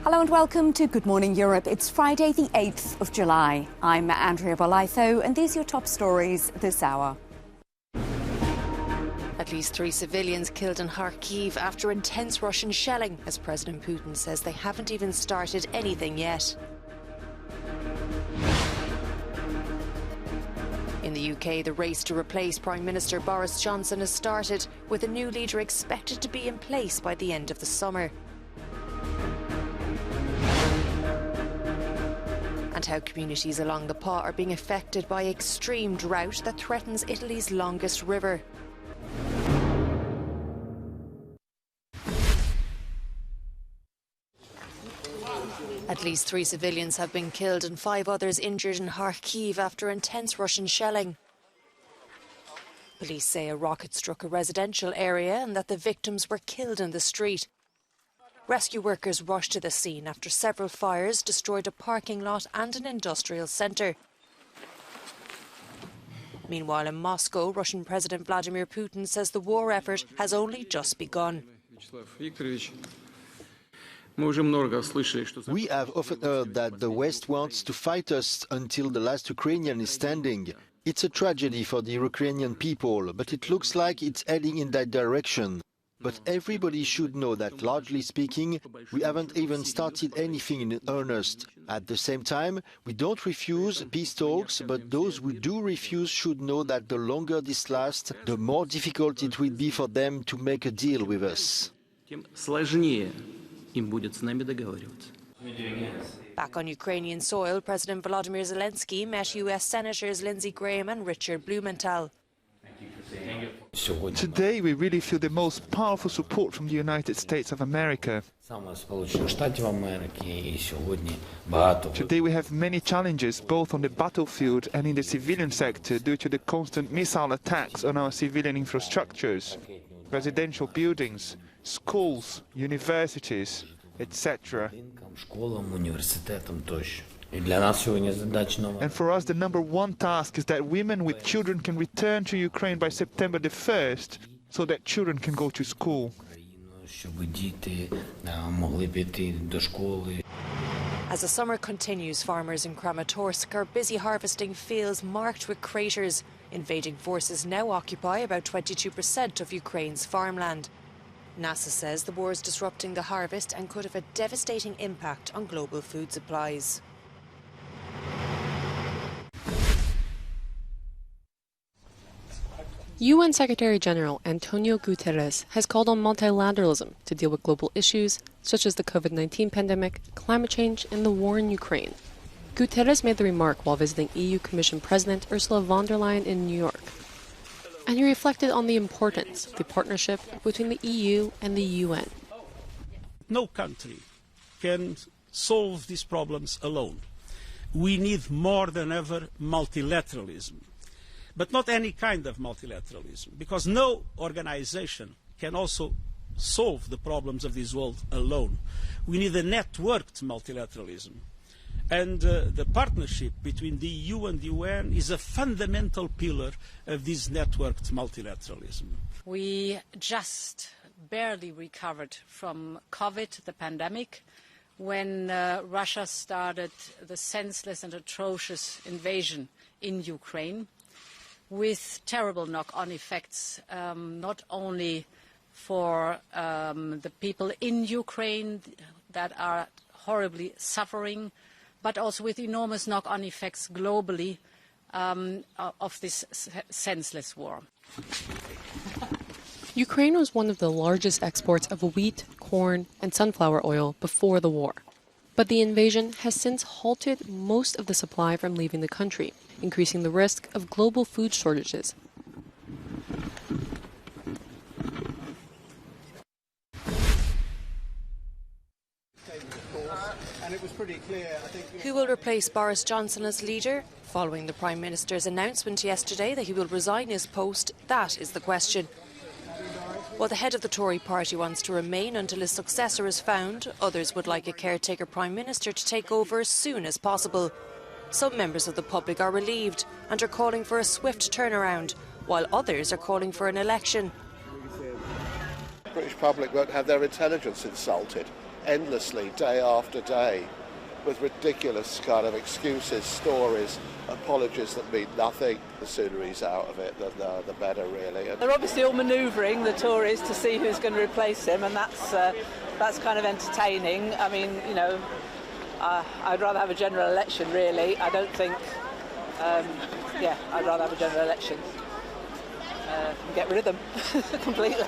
Hello and welcome to Good Morning Europe. It's Friday the 8th of July. I'm Andrea Bolaitho and these are your top stories this hour. At least 3 civilians killed in Kharkiv after intense Russian shelling, as President Putin says they haven't even started anything yet. In the UK, the race to replace Prime Minister Boris Johnson has started, with a new leader expected to be in place by the end of the summer. And how communities along the Po are being affected by extreme drought that threatens Italy's longest river. At least 3 civilians have been killed and 5 others injured in Kharkiv after intense Russian shelling. Police say a rocket struck a residential area and that the victims were killed in the street. Rescue workers rushed to the scene after several fires destroyed a parking lot and an industrial centre. Meanwhile, in Moscow, Russian President Vladimir Putin says the war effort has only just begun. We have often heard that the West wants to fight us until the last Ukrainian is standing. It's a tragedy for the Ukrainian people, but it looks like it's heading in that direction. But everybody should know that, largely speaking, we haven't even started anything in earnest. At the same time, we don't refuse peace talks, but those who do refuse should know that the longer this lasts, the more difficult it will be for them to make a deal with us. Back on Ukrainian soil, President Volodymyr Zelensky met US Senators Lindsey Graham and Richard Blumenthal. Today we really feel the most powerful support from the United States of America. Today we have many challenges both on the battlefield and in the civilian sector due to the constant missile attacks on our civilian infrastructures, residential buildings, schools, universities, etc. And for us, the #1 task is that women with children can return to Ukraine by September the 1st, so that children can go to school. As the summer continues, farmers in Kramatorsk are busy harvesting fields marked with craters. Invading forces now occupy about 22% of Ukraine's farmland. NASA says the war is disrupting the harvest and could have a devastating impact on global food supplies. UN Secretary-General Antonio Guterres has called on multilateralism to deal with global issues such as the COVID-19 pandemic, climate change, and the war in Ukraine. Guterres made the remark while visiting EU Commission President Ursula von der Leyen in New York. And he reflected on the importance of the partnership between the EU and the UN. No country can solve these problems alone. We need more than ever multilateralism. But not any kind of multilateralism, because no organization can also solve the problems of this world alone. We need a networked multilateralism. And the partnership between the EU and the UN is a fundamental pillar of this networked multilateralism. We just barely recovered from COVID, the pandemic, when Russia started the senseless and atrocious invasion in Ukraine, with terrible knock-on effects, not only for the people in Ukraine that are horribly suffering, but also with enormous knock-on effects globally of this senseless war. Ukraine was one of the largest exports of wheat, corn, and sunflower oil before the war. But the invasion has since halted most of the supply from leaving the country, increasing the risk of global food shortages. Who will replace Boris Johnson as leader? Following the Prime Minister's announcement yesterday that he will resign his post, that is the question. While the head of the Tory party wants to remain until his successor is found, others would like a caretaker Prime Minister to take over as soon as possible. Some members of the public are relieved and are calling for a swift turnaround, while others are calling for an election. The British public won't have their intelligence insulted. endlessly, day after day, with ridiculous kind of excuses, stories, apologies that mean nothing. The sooner he's out of it, the better, really. They're obviously all manoeuvring, the Tories, to see who's going to replace him, and that's kind of entertaining. I mean, you know, I'd rather have a general election, really. I don't think, I'd rather have a general election and get rid of them completely.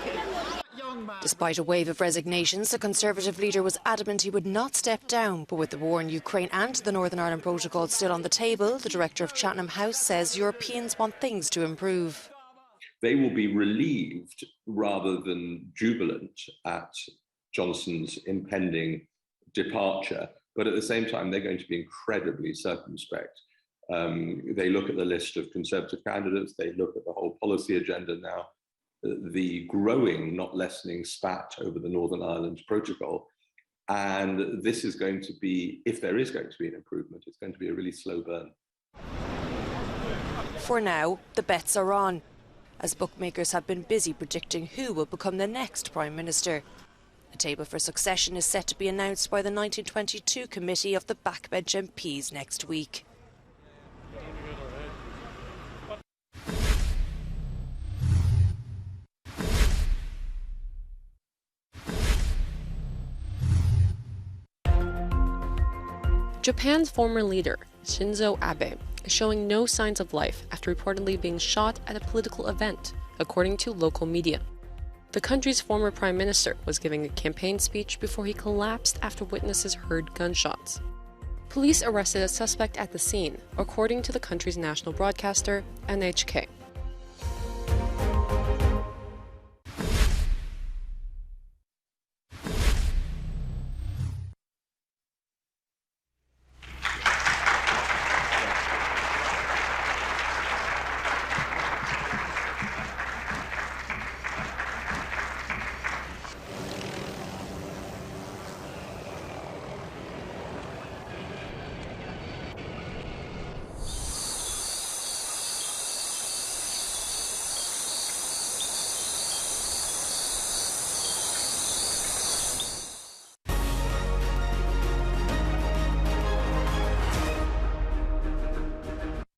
Despite a wave of resignations, the Conservative leader was adamant he would not step down. But with the war in Ukraine and the Northern Ireland Protocol still on the table, the director of Chatham House says Europeans want things to improve. They will be relieved rather than jubilant at Johnson's impending departure, but at the same time they're going to be incredibly circumspect. They look at the list of Conservative candidates, they look at the whole policy agenda now, the growing, not lessening spat over the Northern Ireland Protocol. And this is going to be, if there is going to be an improvement, it's going to be a really slow burn. For now, the bets are on, as bookmakers have been busy predicting who will become the next Prime Minister. A table for succession is set to be announced by the 1922 committee of the backbench MPs next week. Japan's former leader, Shinzo Abe, is showing no signs of life after reportedly being shot at a political event, according to local media. The country's former prime minister was giving a campaign speech before he collapsed after witnesses heard gunshots. Police arrested a suspect at the scene, according to the country's national broadcaster, NHK.